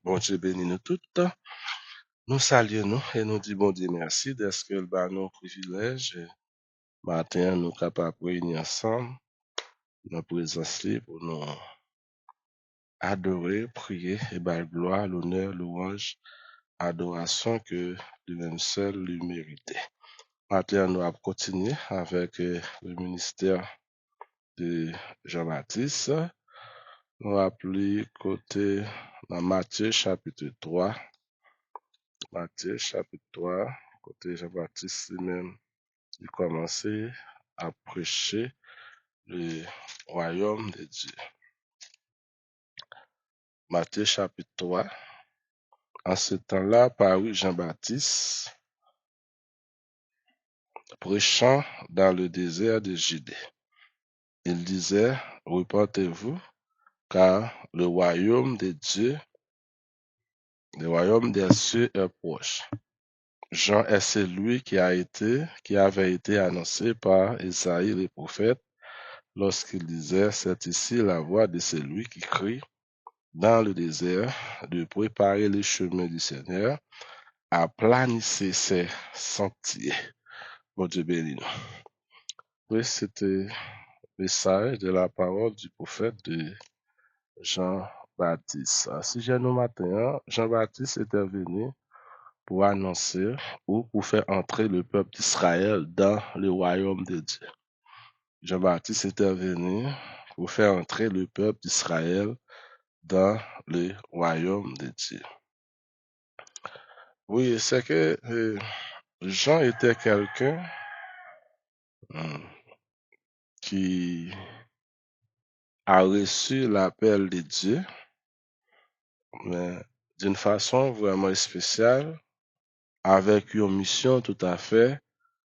Bon Dieu bénit nous toutes. Nous saluons nous et nous disons bon Dieu merci d'être que le nous privilège. Matin, nous capables de réunir ensemble dans la présence libre pour nous adorer, prier et par gloire, l'honneur, louange, adoration que lui-même seul lui méritait. Matin, nous allons continuer avec le ministère de Jean-Baptiste. Nous appelons côté dans Matthieu chapitre 3. Matthieu chapitre 3, côté Jean-Baptiste lui-même, il commençait à prêcher le royaume de Dieu. Matthieu chapitre 3, en ce temps-là, parut Jean-Baptiste, prêchant dans le désert de Judée. Il disait, repentez-vous, car le royaume de Dieu, le royaume des cieux est proche. Jean est celui qui avait été annoncé par Isaïe le prophète lorsqu'il disait, c'est ici la voix de celui qui crie dans le désert de préparer les chemins du Seigneur, aplanissez ses sentiers. Bon Dieu béni nous. Oui, c'était le message de la parole du prophète de Jean-Baptiste. Si j'ai nous matin, Jean-Baptiste était venu pour annoncer ou pour faire entrer le peuple d'Israël dans le royaume de Dieu. Jean-Baptiste était venu pour faire entrer le peuple d'Israël dans le royaume de Dieu. Oui, c'est que Jean était quelqu'un qui a reçu l'appel de Dieu, mais d'une façon vraiment spéciale, avec une mission tout à fait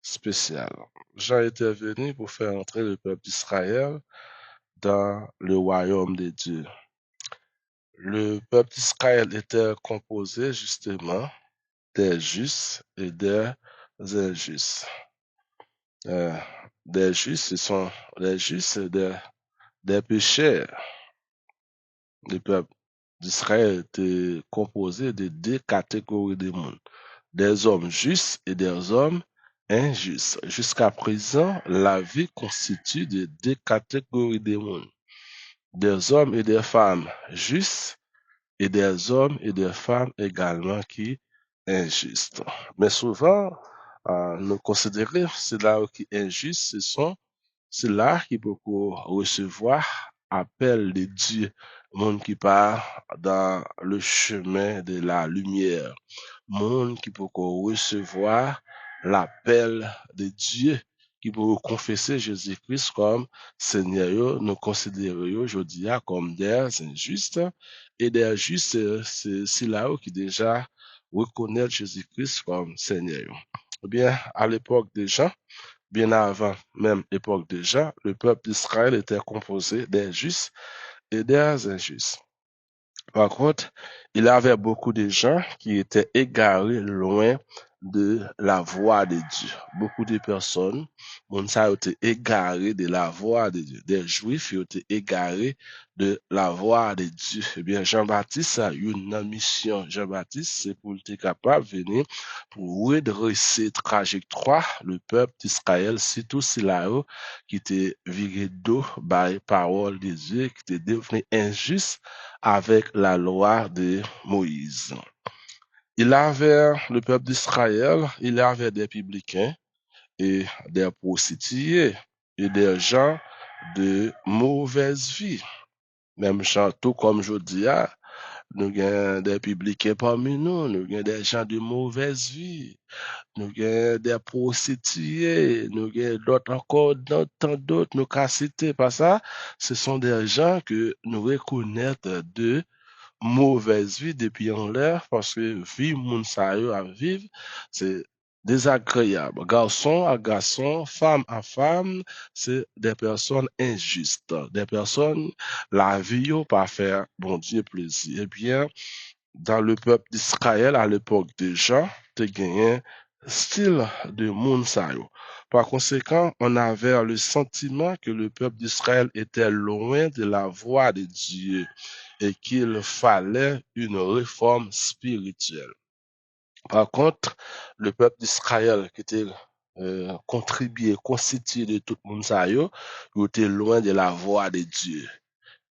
spéciale. Jean était venu pour faire entrer le peuple d'Israël dans le royaume de Dieu. Le peuple d'Israël était composé justement des justes et des injustes. Des justes, ce sont les justes des pécheurs. Le peuple d'Israël était composé de deux catégories de monde, des hommes justes et des hommes injustes. Jusqu'à présent, la vie constitue de deux catégories de monde, des hommes et des femmes justes et des hommes et des femmes également qui injustes. Mais souvent, nous considérons ceux-là qui injustes, ce sont ceux-là qui peuvent recevoir appel de Dieu, monde qui part dans le chemin de la lumière, monde qui peut recevoir l'appel de Dieu, qui peut confesser Jésus-Christ comme Seigneur. Nous considérons aujourd'hui comme des injustes, et des justes, c'est ceux-là qui déjà reconnaissent Jésus-Christ comme Seigneur. Eh bien, à l'époque des gens, bien avant même l'époque de Jean, le peuple d'Israël était composé des justes et des injustes. Par contre, il y avait beaucoup de gens qui étaient égarés loin de la voie de Dieu. Beaucoup de personnes, ont été égarés de la voie de Dieu. Des Juifs ont été égarés de la voie de Dieu. Eh bien, Jean-Baptiste a eu une mission. Jean-Baptiste, c'est pour être capable de venir pour redresser trajectoire le peuple d'Israël, surtout si là qui était viré d'eau par parole de Dieu, qui était devenu injuste avec la loi de Moïse. Il avait le peuple d'Israël, il avait des publicains et des prostituées et des gens de mauvaise vie. Même gens, tout comme je dis, nous avons des publicains parmi nous, nous avons des gens de mauvaise vie, nous avons des prostituées, nous avons d'autres encore, tant d'autres, nous avons cité pas ça. Ce sont des gens que nous reconnaissons de mauvaise vie depuis en l'air parce que vie moun sa yo à vivre c'est désagréable. Garçon à garçon, femme à femme, c'est des personnes injustes, des personnes la vie yo pas faire bon Dieu plaisir. Eh bien, dans le peuple d'Israël à l'époque déjà, te gagné style de moun sa yo. Par conséquent, on avait le sentiment que le peuple d'Israël était loin de la voie de Dieu. et qu'il fallait une réforme spirituelle. Par contre, le peuple d'Israël qui était contribué, constitué de tout le monde, ça, il était loin de la voix de Dieu.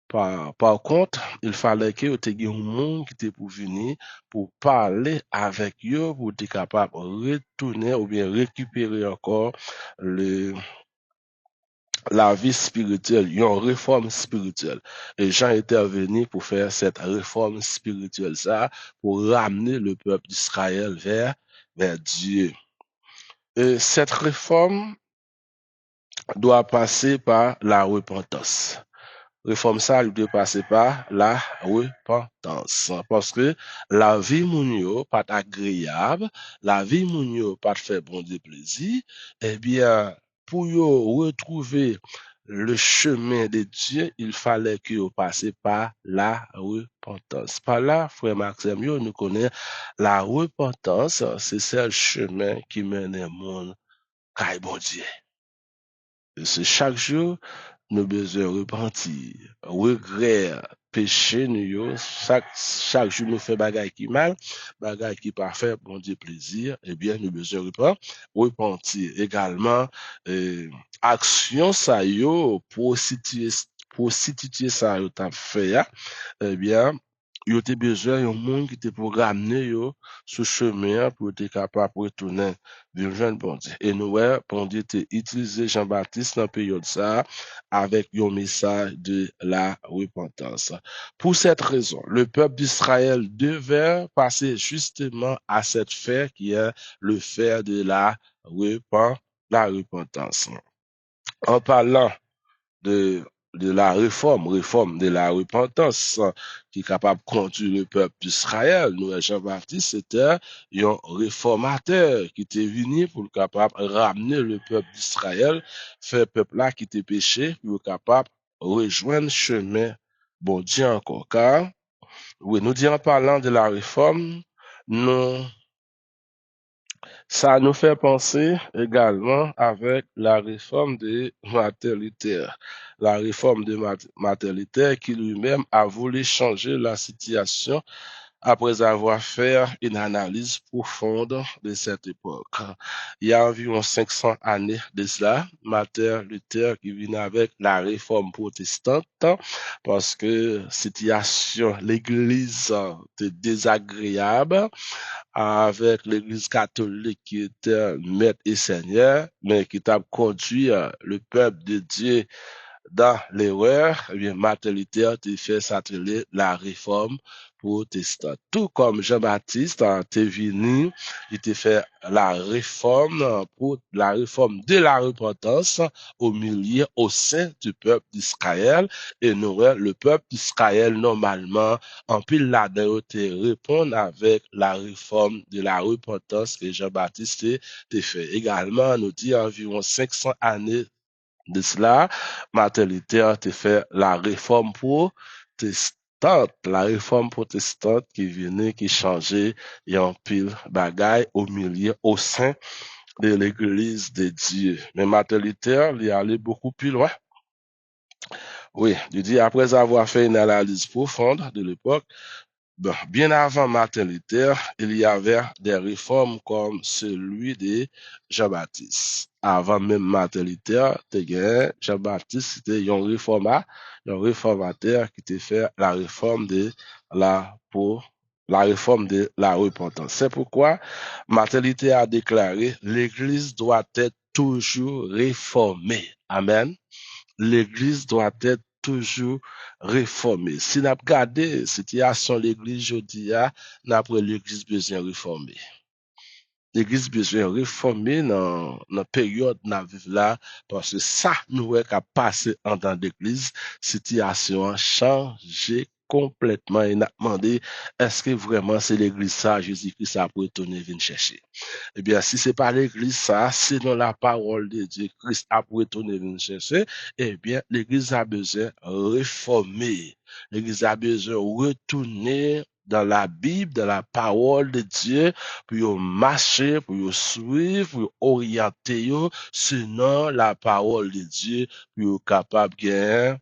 Par contre, il fallait que tu aies un monde qui était pour venir, pour parler avec eux, pour être capable de retourner ou bien récupérer encore le, la vie spirituelle, une réforme spirituelle. Et Jean est intervenu pour faire cette réforme spirituelle, ça, pour ramener le peuple d'Israël vers Dieu. Et cette réforme doit passer par la repentance. Réforme ça, il doit passer par la repentance. Parce que la vie moun yo pas agréable, la vie moun yo pas fait bon Dieu plaisir, eh bien, pour yo retrouver le chemin de Dieu, il fallait que yo passe par la repentance. Par là, frère Maxime, yo, nous connaissons la repentance, c'est le chemin qui mène le monde à bon Dieu. C'est chaque jour, nous besoin repentir, regret, péché nous yo, chaque jour nous fait bagay qui mal, bagay qui pas fait bon Dieu plaisir, eh bien nous besoin repentir également action ça yo pour situer ça yo t'a fait ya, eh bien yo te besoin yon monde qui te pour ramener yo sur chemin pour être capable de retourner vers jeune bon Dieu. Et nous bon Dieu te utilisé Jean-Baptiste dans la période ça avec un message de la repentance. Pour cette raison, le peuple d'Israël devait passer justement à cette fête qui est le fait de la repentance. En parlant de, de la réforme de la repentance qui est capable de conduire le peuple d'Israël. Nous, Jean-Baptiste, c'était un réformateur qui était venu pour le capable de ramener le peuple d'Israël, faire peuple là qui était péché, pour le capable de rejoindre le chemin. Bon Dieu encore, car, oui, nous disons en parlant de la réforme, nous ça nous fait penser également avec la réforme des maternitaires. La réforme des maternitaires qui lui-même a voulu changer la situation après avoir fait une analyse profonde de cette époque. Il y a environ 500 années de cela, Martin Luther qui vient avec la réforme protestante parce que situation l'église était désagréable avec l'église catholique qui était maître et seigneur, mais qui t'a conduit le peuple de Dieu dans l'erreur, eh bien, Martin Luther a fait s'atteler la réforme protestante. Tout comme Jean-Baptiste était venu, il a fait la réforme pour la réforme de la repentance au milieu, au sein du peuple d'Israël. Et nous, le peuple d'Israël, normalement, en pile là répondre avec la réforme de la repentance que Jean-Baptiste a fait. Également, nous dit environ 500 années de cela, Martin Luther a fait la réforme protestante qui venait, qui changeait et en pile bagaille au milieu, au sein de l'église de Dieu. Mais Martin Luther, il est allé beaucoup plus loin. Oui, il dit, après avoir fait une analyse profonde de l'époque, bon, bien avant Martin Luther, il y avait des réformes comme celui de Jean-Baptiste. Avant même Martin Luther, Jean-Baptiste, c'était un réformateur qui a fait la réforme de la réforme de la repentance. C'est pourquoi Martin Luther a déclaré l'Église doit être toujours réformée. Amen. L'Église doit être toujours réformée. Si nous regardons la situation de l'Église aujourd'hui, nous avons l'Église besoin de réformer. L'Église besoin de réformer dans la période où nous vivons là, parce que ça nous est passé en tant d'Église, situation a changé complètement et nous demandé est-ce que vraiment c'est l'Église ça, Jésus-Christ a pour retourner venir chercher. Eh bien, si c'est pas l'église, ça, c'est dans la parole de Dieu, Christ a retourné venir chercher, eh bien, l'église a besoin de réformer. L'église a besoin de retourner dans la Bible, dans la parole de Dieu, pour marcher, pour suivre, pour orienter, selon la parole de Dieu, pour capable de gagner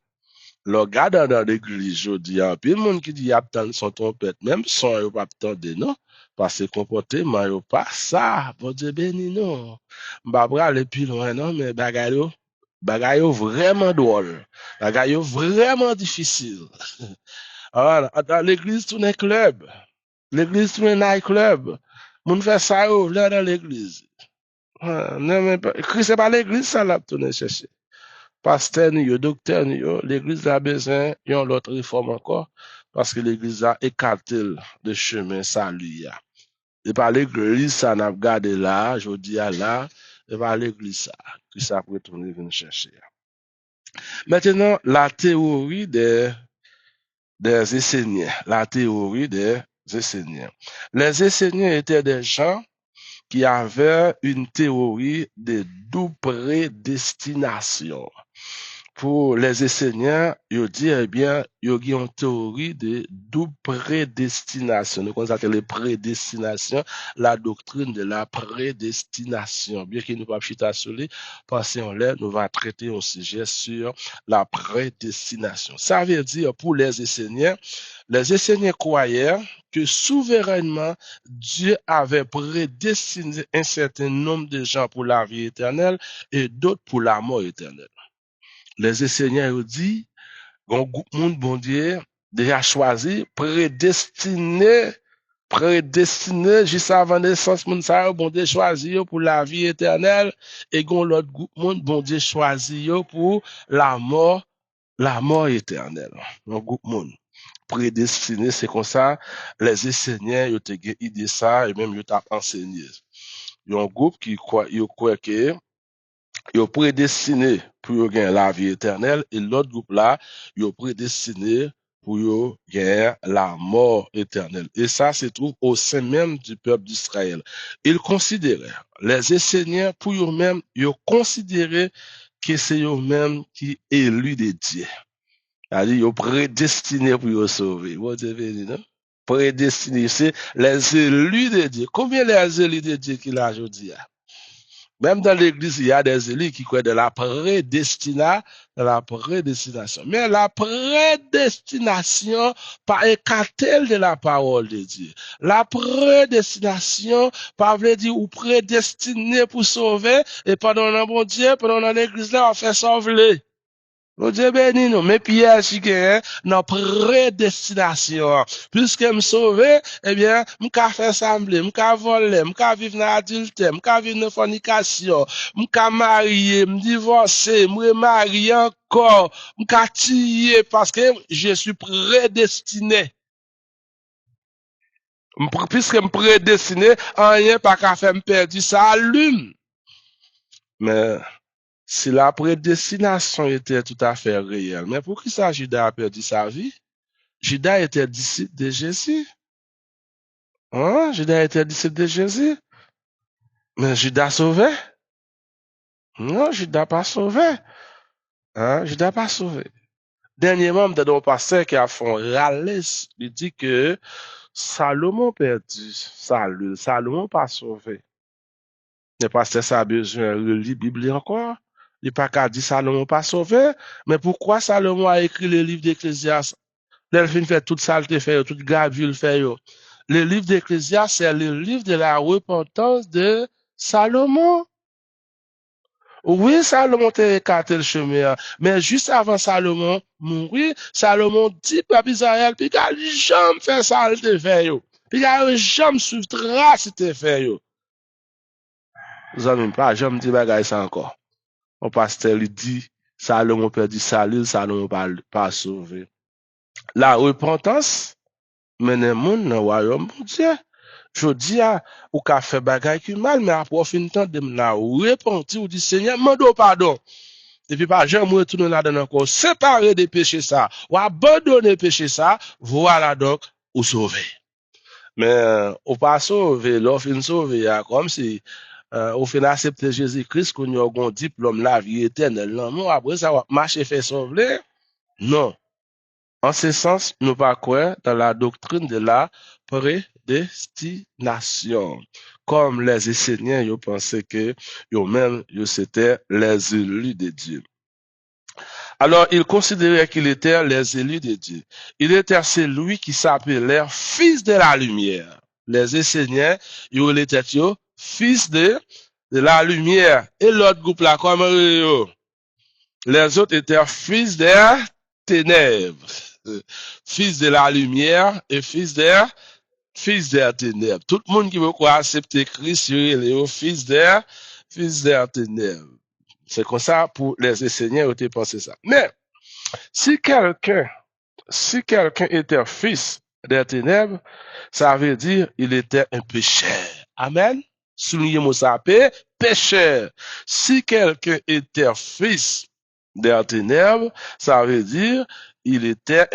le gars dans l'église, je dis, puis le monde qui dit, y a tant son trompette, même son, yo pas attendre, non? Parce que comportement, yo pas ça, bon Dieu béni, non. M'ba aller plus loin, non, mais bagay yo vraiment drôle. Bagay yo vraiment difficile. Alors, dans l'église, tout est club. L'église, tout est night club. Moun fait ça, yo, là dans l'église. Non, mais Christ, c'est pas l'église, ça, là, tout est cherché. Pasteur ni yo, docteur ni yo, l'église a besoin yon l'autre réforme encore, parce que l'église a écarté le chemin salut ya. Et pas l'église, ça n'a pas gardé là, je dis à là, et pas l'église ça, qui ça peut retourner venir chercher. Maintenant, la théorie des enseignants, la théorie des enseignants. Les enseignants étaient des gens qui avaient une théorie de double prédestination. Pour les enseignants, ils disent, eh bien, ils ont une théorie de double prédestination. Nous appelle les prédestinations, la doctrine de la prédestination. Bien qu'il ne pas chita sur lui, parce qu'on là, nous va traiter un sujet sur la prédestination. Ça veut dire, pour les enseignants croyaient que souverainement, Dieu avait prédestiné un certain nombre de gens pour la vie éternelle et d'autres pour la mort éternelle. Les enseignants ont dit, un groupe monde bon Dieu déjà choisi, prédestiné juste avant naissance moun sa bon Dieu choisi pour la vie éternelle et gon l'autre groupe monde bon Dieu choisi pour la mort éternelle. Un groupe monde prédestiné, c'est comme ça les enseignants ont te idée ça et même ils t'a enseigné. Il y a un groupe qui croit que yo prédestiné pour yo gagner la vie éternelle et l'autre groupe là yo prédestiné pour yo gagner la mort éternelle. Et ça se trouve au sein même du peuple d'Israël. Ils considéraient, les enseignants pour eux-mêmes, ils considéraient que c'est eux-mêmes qui élus de Dieu. C'est-à-dire, ils prédestinés pour yo sauver. Vous avez dit, non? Prédestinés, c'est les élus de Dieu. Combien les élus de Dieu qu'il a aujourd'hui? Même dans l'église, il y a des élus qui croient de la prédestination. Mais la prédestination, pas écartée de la parole de Dieu. La prédestination, pas veut dire ou prédestiné pour sauver, et pendant un bon Dieu, pendant l'église là, on fait sauver. Bon Dieu béni nous, mais Pierre si que dans prédestination, puisque me sauver, eh bien, m'ka faire sembler, m'ka voler, m'ka vivre dans l'adultère, m'ka vivre dans fornication, m'ka marier, me divorcer, me remarier encore, m'ka tuer parce que je suis prédestiné. Puisque me prédestiné, rien pas qu'à faire me perdre ça allume. Mais si la prédestination était tout à fait réelle, mais pour qui ça Judas a perdu sa vie? Judas était disciple de Jésus. Hein? Judas était disciple de Jésus. Mais Judas sauvé? Non, Judas pas sauvé. Hein? Judas pas sauvé. Dernièrement, dans un pasteur qui a fait râler, il dit que Salomon perdu. Salomon pas sauvé. Le pasteur ça a besoin de lire la Bible encore. Il n'a pas qu'à dire Salomon pas sauvé. Mais pourquoi Salomon a écrit le livre d'Ecclésiaste? L'elfine fait toute saleté fait, toute gravure fait. Le livre d'Ecclésiaste, c'est le livre de la repentance de Salomon. Oui, Salomon t'a écarté le chemin, mais juste avant Salomon mourir, Salomon dit peuple Israël, puis qu'il a jamais fait saleté fait. Puis qu'il a jamais suivi trace de fait. Vous avez pas jamais dit bagaille ça encore. Mon pasteur lui dit, Salomon perdu salut, Salomon pas sauvé. La repentance, mène moun nan royaume bon Dieu. Je dis ou ka fait bagay qui mal, mais après fin temps de la repenti ou dit Seigneur, mando pardon. Et puis pas jamais retourner là-dedans encore, séparer des péchés ça, ou abandonner péché ça, voilà donc, ou sauver. Mais, ou pas sauver, l'on fin sauver, comme si, ou fin accepter Jésus-Christ, qu'on y a un diplôme la vie éternelle. Non, après ça, marcher fait sauver. Non. En ce sens, nous pas croire dans la doctrine de la prédestination. Comme les enseignants, ils pensaient que eux-mêmes, c'était les élus de Dieu. Alors, il considérait qu'il était les élus de Dieu. Il était celui qui s'appelait fils de la lumière. Les Esséniens, ils étaient fils de la lumière. Et l'autre groupe là, comment les autres étaient fils des ténèbres. Fils de la lumière et fils des ténèbres. Tout le monde qui veut quoi accepter Christ, il est fils des ténèbres. C'est comme ça pour les Esséniens, ils ont pensé ça. Mais, si quelqu'un si quelqu'un était fils des ténèbres, ça veut dire il était un pécheur. Amen. Soulignez-moi ça, pécheur. Si quelqu'un était fils des ténèbres, ça veut dire il était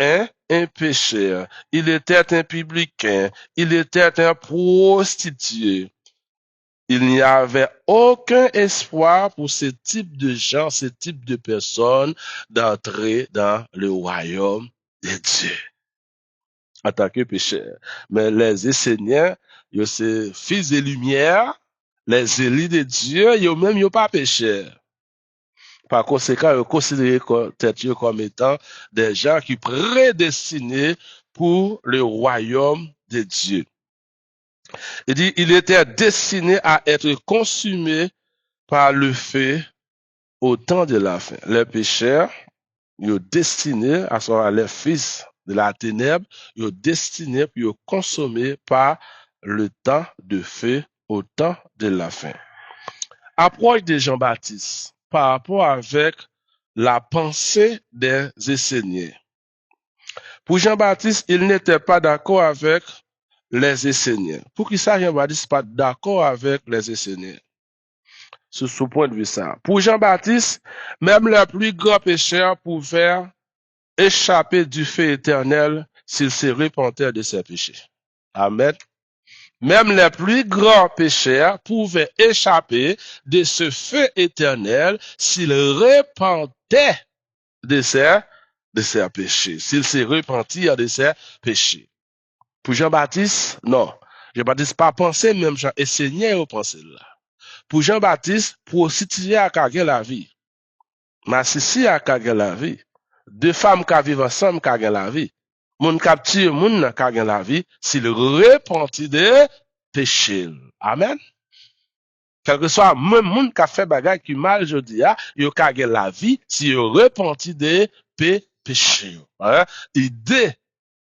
un pécheur. Il était un publicain. Il était un prostitué. Il n'y avait aucun espoir pour ce type de gens, ce type de personnes d'entrer dans le royaume de Dieu en tant que pécheur. Mais les Esséniens, ils sont fils de lumière, les élus de Dieu, ils même ils pas pécheurs. Par conséquent, ils considérés comme étant des gens qui prédestinés pour le royaume de Dieu. Il dit, il était destiné à être consumé par le feu au temps de la fin. Les pécheurs, ils sont destinés à soit les fils de la ténèbre, ils sont destinés pour être consommés par le temps de feu au temps de la fin. Approche de Jean-Baptiste par rapport avec la pensée des Esséniens. Pour Jean-Baptiste, il n'était pas d'accord avec les Esséniens. Pour qui ça, Jean-Baptiste pas d'accord avec les Esséniens? Sur ce point de vue ça. Pour Jean-Baptiste, même le plus grand pécheur pouvait échapper du feu éternel s'il se repentait de ses péchés. Amen. Même les plus grands pécheurs pouvaient échapper de ce feu éternel s'ils repentaient de ses péchés, s'ils se repentirent de ses péchés. Pour Jean-Baptiste, non. Jean-Baptiste pas pensé, même Jean et Seigneur pensé là. Pour Jean-Baptiste, prostituer à caguer la vie. Massissi à caguer la vie. Deux femmes qui vivent ensemble caguer la vie. Moun capture moun caguer la vie s'il repentit de péché. Amen. Quel que soit même moun qui a fait bagay qui mal jodi a, yo caguer la vie s'il repentit de péché. L'idée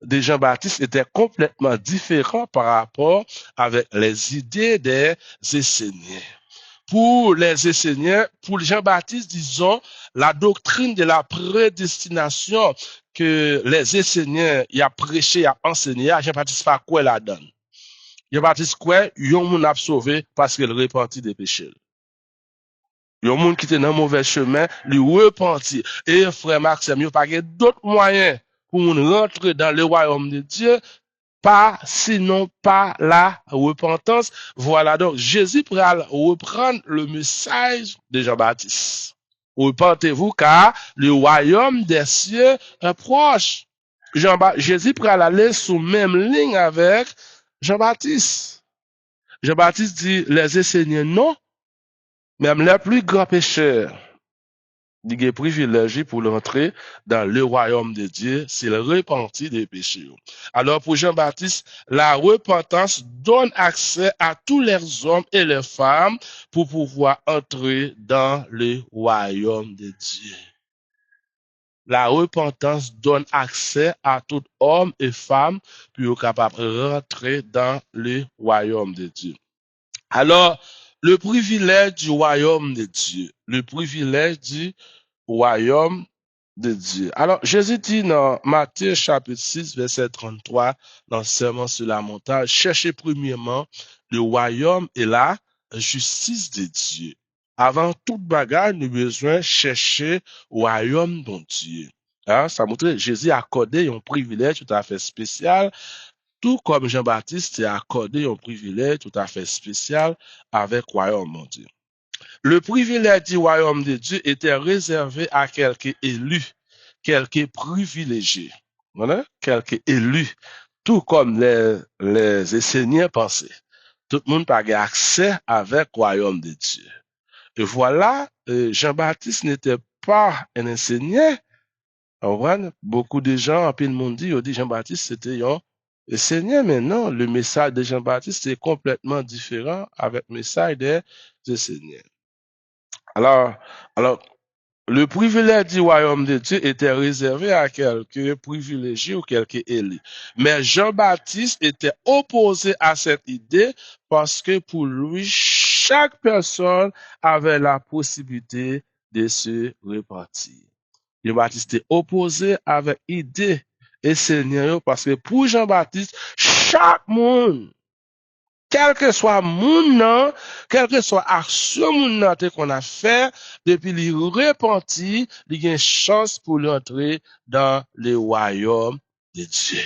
de Jean-Baptiste était complètement différente par rapport avec les idées des Esséniens. Pour les Esséniens, pour Jean-Baptiste, disons, la doctrine de la prédestination que les Esséniens y a prêché, y a enseigné, Jean-Baptiste pas quoi la donne. Jean-Baptiste quoi, yon moun a sauvé parce qu'il repentit des péchés. Yon moun qui était dans mauvais chemin, lui repentit. Et frère Maxime, yon pas d'autres moyens pour moun rentrer dans le royaume de Dieu pas, sinon pas la repentance. Voilà donc, Jésus pourrait reprendre le message de Jean-Baptiste. Repentez-vous car le royaume des cieux est proche. Jésus pourrait aller sous même ligne avec Jean-Baptiste. Jean-Baptiste dit, les Esséniens non, même les plus grands pécheurs. Il est privilégié pour l'entrer dans le royaume de Dieu s'il repentit des péchés. Alors pour Jean-Baptiste, la repentance donne accès à tous les hommes et les femmes pour pouvoir entrer dans le royaume de Dieu. La repentance donne accès à tout homme et femme pour être capable de rentrer dans le royaume de Dieu. Alors, le privilège du royaume de Dieu, le privilège du royaume de Dieu. Alors, Jésus dit dans Matthieu chapitre 6, verset 33, dans le sermon sur la montagne, cherchez premièrement le royaume et la justice de Dieu. Avant toute bagarre, nous avons besoin de chercher le royaume de Dieu. Ça montre que Jésus a accordé un privilège tout à fait spécial, tout comme Jean-Baptiste a accordé un privilège tout à fait spécial avec le royaume de Dieu. Le privilège du royaume de Dieu était réservé à quelques élus, quelques privilégiés, voilà? Quelques élus, tout comme les Esséniens pensaient. Tout le monde n'a pas accès avec le royaume de Dieu. Et voilà, Jean-Baptiste n'était pas un enseignant, Vous comprenez? Beaucoup de gens, en pile monde dit, ils dit Jean-Baptiste, c'était un Seigneur, mais non, le message de Jean-Baptiste est complètement différent avec le message de Seigneur. Alors, alors, le privilège du royaume de Dieu était réservé à quelques privilégiés ou quelques élus. Mais Jean-Baptiste était opposé à cette idée parce que pour lui, chaque personne avait la possibilité de se repentir. Jean-Baptiste était opposé avec l'idée et Seigneur parce que pour Jean-Baptiste, chaque monde, quel que soit moun nan, quel que soit action moun nan qu'on a fait, depuis li repenti, il y a une chance pour l'entrer dans le royaume de Dieu.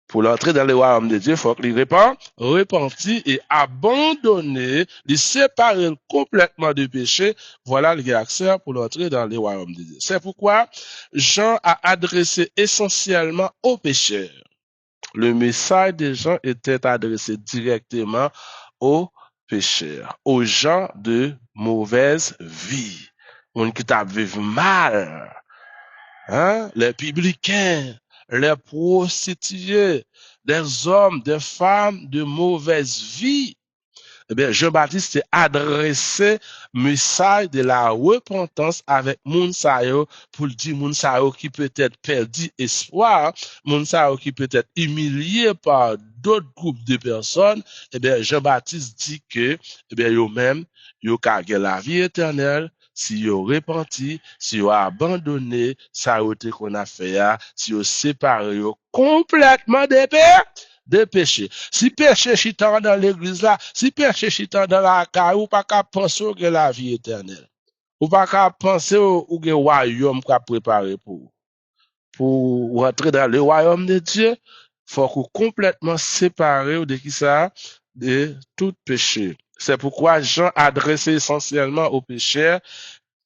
Pour l'entrer dans le royaume de Dieu, il faut qu'il repenti et abandonner, il séparer complètement du péché. Voilà le accès pour l'entrer dans le royaume de Dieu. C'est pourquoi Jean a adressé essentiellement aux pécheurs. Le message de Jean était adressé directement aux pécheurs, aux gens de mauvaise vie, gens qui vivent mal, hein? Les publicains, les prostituées, des hommes, des femmes de mauvaise vie. Eh bien, Jean-Baptiste s'est adressé message de la repentance avec Mounsayo pour dire Mounsayo qui peut être perdu espoir, Mounsayo qui peut être humilié par d'autres groupes de personnes. Eh bien, Jean-Baptiste dit que, eh bien, eux-mêmes, ils ont la vie éternelle si yo repenti, si yo abandonné, ça qu'on a fait, si yo séparé complètement des péchés. Si péché chitant dans l'église là, si péché chitant dans la caille, ou pas qu'à penser que la vie éternelle. Ou pas qu'à penser au royaume qu'a préparé pour rentrer dans le royaume de Dieu, faut qu'on complètement séparé de qui ça, de tout péché. C'est pourquoi Jean adressait essentiellement aux pécheurs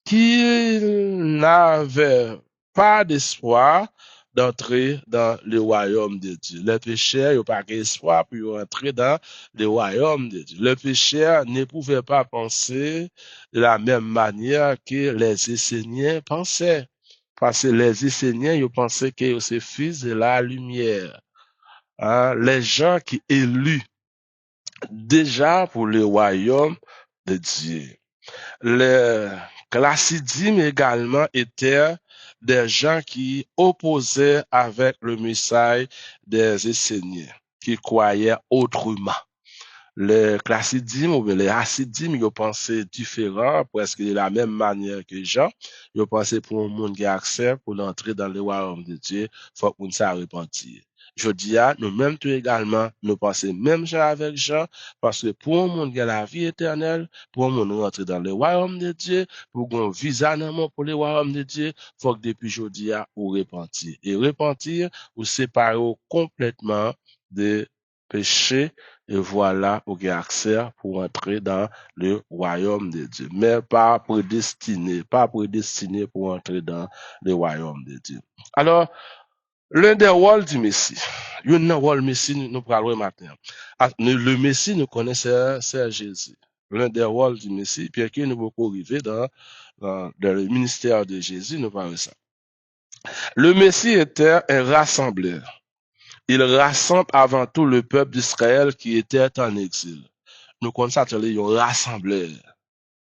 qui n'avaient pas d'espoir d'entrer dans le royaume de Dieu. Les pécheurs n'ont pas d'espoir pour entrer dans le royaume de Dieu. Les pécheurs ne pouvaient pas penser de la même manière que les Esséniens pensaient. Parce que les Esséniens, ils pensaient que c'est fils de la lumière. Hein? Les gens qui élus déjà pour le royaume de Dieu. Les Classidim également étaient des gens qui opposaient avec le message des Esséniens, qui croyaient autrement. Les Classidim ou les Hassidim, ils pensaient différent, presque de la même manière que Jean. Ils pensaient pour un monde qui a accès, pour l'entrer dans le royaume de Dieu, faut qu'on s'en repentir. Je dis à nous-mêmes tout également, nous pensons même Jean avec Jean, parce que pour un monde qui a la vie éternelle, pour un monde rentrer dans le royaume de Dieu, pour qu'on visa pour le royaume de Dieu, faut que depuis aujourd'hui ou repentir. Et repentir ou séparer complètement de péché, et voilà, vous avez accès pour entrer dans le royaume de Dieu. Mais pas prédestiné pour entrer dans le royaume de Dieu. Alors, l'un des rôles du Messie, un rôle Messie, nous parlons maintenant. Le Messie, nous connaissons, c'est Jésus. L'un des rôles du Messie, puis que nous beaucoup arriver dans le ministère de Jésus, nous parlons ça. Le Messie était un rassembleur. Il rassemble avant tout le peuple d'Israël qui était en exil. Nous constatons un rassembleur.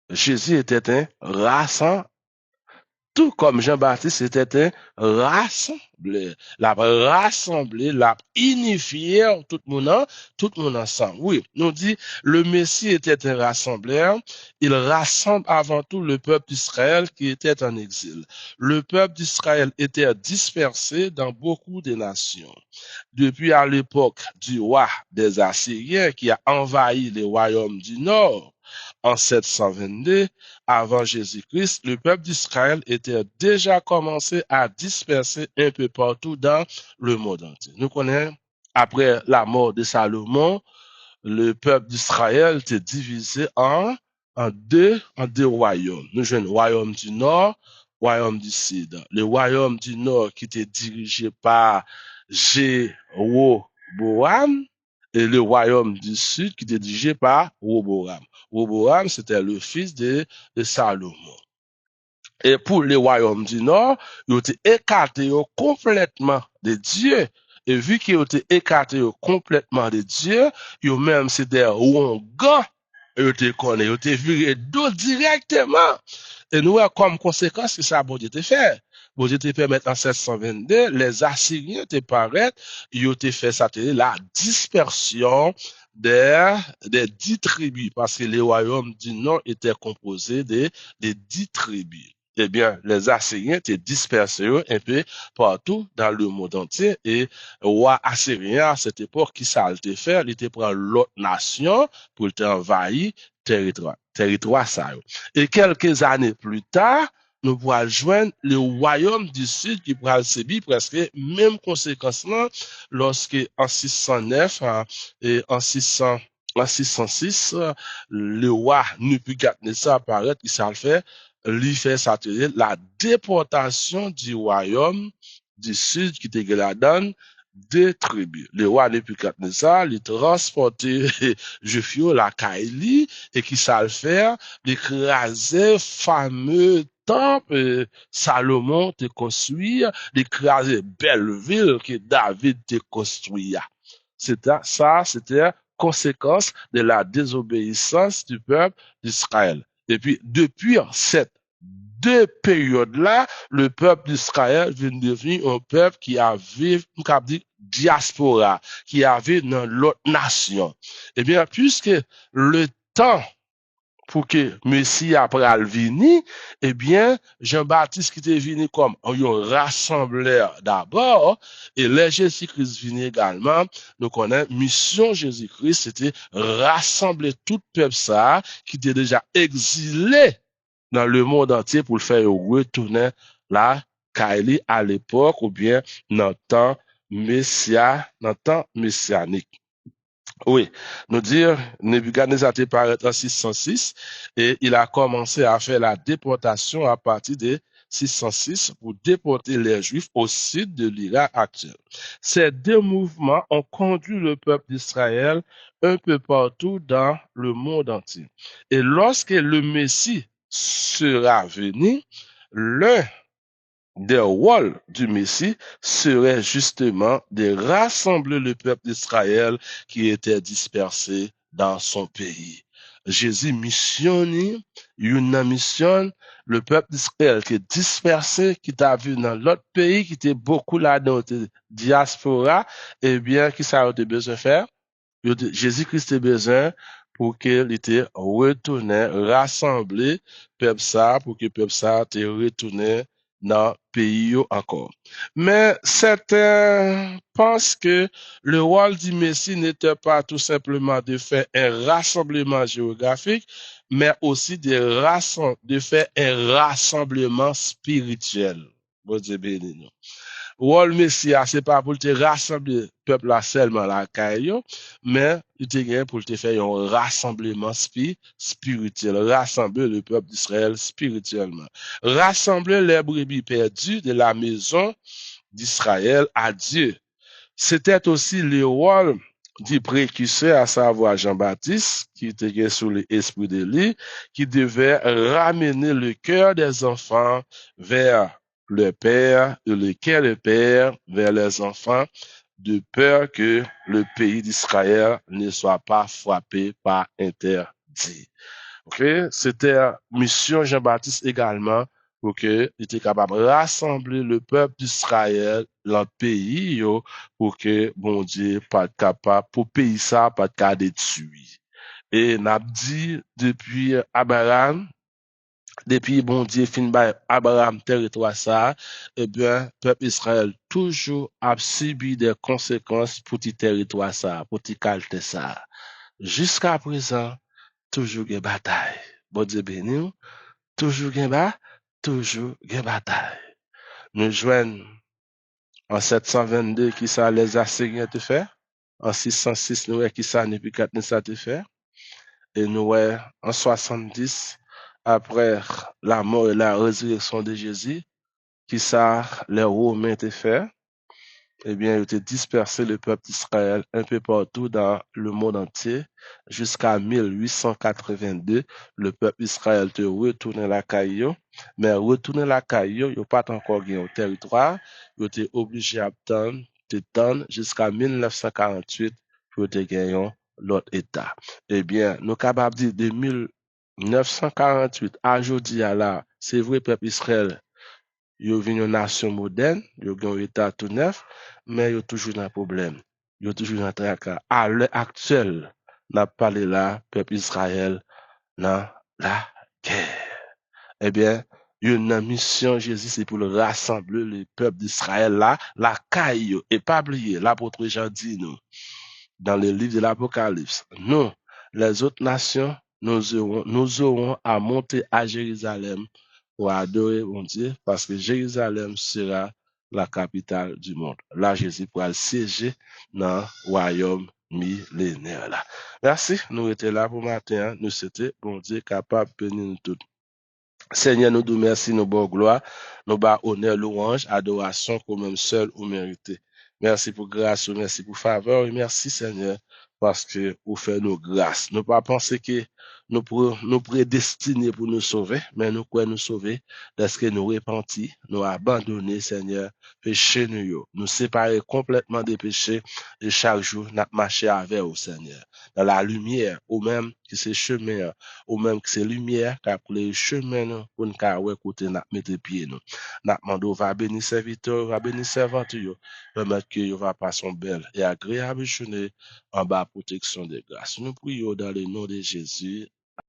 Jésus était un rassembleur. Tout comme Jean-Baptiste était un rassembleur. La rassembler, la unifier tout le monde ensemble. Oui, nous dit, le Messie était un rassembleur. Il rassemble avant tout le peuple d'Israël qui était en exil. Le peuple d'Israël était dispersé dans beaucoup de nations. Depuis à l'époque du roi des Assyriens qui a envahi les royaumes du Nord en 722, avant Jésus-Christ, le peuple d'Israël était déjà commencé à disperser un peu partout dans le monde entier. Nous connaissons, après la mort de Salomon, le peuple d'Israël était divisé en deux royaumes. Nous avons le royaume du Nord, le royaume du Sud. Le royaume du Nord qui était dirigé par Jéroboam et le royaume du Sud qui était dirigé par Roboam. Roboam, c'était le fils de Salomon. Et pour les royaumes du Nord, ils ont été écartés complètement de Dieu. Et vu qu'ils ont été écartés complètement de Dieu, ils ont même c'était Wongan, ils ont été connus, ils ont été virés d'eau directement. Et nous, comme conséquence, c'est ça, bon Dieu te fait. Bon Dieu te permet en 722, les Assyriens te paraissent, ils ont été fait ça, la dispersion des 10 tribus, parce que les royaumes du Nord étaient composés des 10 tribus. Eh bien, les Assyriens étaient dispersés un peu partout dans le monde entier. Et le roi assyrien, à cette époque, qui ça allait faire? Il était prendre l'autre nation pour envahir territoire ça. Et quelques années plus tard, nous pourrons joindre le royaume du sud qui pourra subir presque même conséquence là, lorsque en 609 et en 606, le roi Nebuchadnezzar apparaît, qui ça le fait? Lui fait s'attirer la déportation du royaume du sud qui était la donne des tribus. Le roi Nebuchadnezzar, il transportait Juifs la Kaili et qui ça le faire, l'écraser fameux temple Salomon te construit, l'écraser belle ville que David te construit. C'était conséquence de la désobéissance du peuple d'Israël. Et puis, depuis cette deux périodes-là, le peuple d'Israël vient devenir un peuple qui a vécu, on dit, diaspora, qui a vécu dans l'autre nation. Eh bien, puisque le temps pour que Messie après venir, eh bien, Jean-Baptiste qui était venu comme un rassembleur d'abord, et le Jésus-Christ venu également, nous connaissons, mission Jésus-Christ, c'était rassembler tout le peuple ça, qui était déjà exilé dans le monde entier pour le faire retourner là, Kaili à l'époque, ou bien dans le temps messianique. Oui, nous dire, Nebuchadnezzar était paraît en 606 et il a commencé à faire la déportation à partir de 606 pour déporter les Juifs au sud de l'Irak actuel. Ces deux mouvements ont conduit le peuple d'Israël un peu partout dans le monde entier. Et lorsque le Messie sera venu, l'un des rôles du Messie serait justement de rassembler le peuple d'Israël qui était dispersé dans son pays. Jésus missionne, une mission, le peuple d'Israël qui est dispersé, qui t'a vu dans l'autre pays, qui était beaucoup là dans la diaspora, eh bien, qui ça a besoin de faire? Jésus-Christ a besoin pour qu'il était retourné, rassemblé, peuple ça, pour que le peuple ça te retourné dans le pays encore. Mais certains pensent que le rôle du Messie n'était pas tout simplement de faire un rassemblement géographique, mais aussi de faire un rassemblement spirituel. Bon Dieu béni nous. Rôle Messia, c'est pas pour te rassembler le peuple là seulement la caillou, mais il te gagne pour te faire un rassemblement spirituel, rassembler le peuple d'Israël spirituellement. Rassembler les brebis perdues de la maison d'Israël à Dieu. C'était aussi le rôle du précurseur, à savoir Jean-Baptiste, qui était sous l'esprit de lui, qui devait ramener le cœur des enfants vers le Père, et lequel le Père vers les enfants, de peur que le pays d'Israël ne soit pas frappé par interdit. Ok, c'était mission Jean-Baptiste également pour que il était capable de rassembler le peuple d'Israël dans le pays yo, pour que bon Dieu pas capable pour pays ça pas capable de tuer. Et n'a dit depuis bon Dieu fin by Abraham territoire ça, eh bien peuple Israël toujours a subi des conséquences pour ce territoire ça, pour ce qualité ça. Jusqu'à présent toujours une bataille. Bon Dieu béni, toujours une bataille. Nous joignons en 722 qui ça les Assyriens te fait, en 606 nous qui ça Nebuchadnezzar te fait, et nous en 70 après la mort et la résurrection de Jésus qui ça les Romains te fait, eh bien, ils ont dispersé le peuple d'Israël un peu partout dans le monde entier. Jusqu'à 1882, le peuple d'Israël te retourné la caillou, mais retourner la caillou, ils n'ont pas encore gagné au territoire. Ils étaient obligés d'attendre jusqu'à 1948 pour te gagner l'autre État. Eh bien, nous capables de dire de 1948 à aujourd'hui, c'est vrai, peuple Israël yo vin une nation moderne, yo gen un état tout neuf, mais yo toujours dans problème. Yo toujours dans tracas. À l'heure actuelle, n'a parlé là, peuple Israël, dans la guerre. Eh bien, une mission Jésus, c'est pour le rassembler le peuple d'Israël là, la caille, et pas oublier, l'apôtre Jean dit nous, dans le livre de l'Apocalypse. Nous, les autres nations, nous aurons à monter à Jérusalem pour adorer mon Dieu, parce que Jérusalem sera la capitale du monde. Là, Jésus pourra siéger dans le royaume millénaire. Là. Merci, nous étions là pour matin. Nous c'était, bon Dieu, capable de bénir nous tous. Seigneur, nous nous merci, nous bon gloire, nous bas honneur, louange, adoration comme même seul ou mérité. Merci pour grâce, merci pour faveur, et merci Seigneur, parce que vous faites nos grâces. Nous pas penser que nous prédestinés pour nous sauver, mais nous quoi nous sauver, parce que nous repentis, nous abandonner Seigneur, péché nous séparer complètement des péchés, et chaque jour, nous marcher avec vous Seigneur, dans la lumière, ou même que c'est chemin, ou même que c'est lumière qui a les chemin nous, pour nous ouais côté n'a mettre pied nous. N'a demandé va bénir serviteur, va bénir servante yo, permettre que yo va passer une belle et agréable journée en bas protection de grâce. Nous prions dans le nom de Jésus.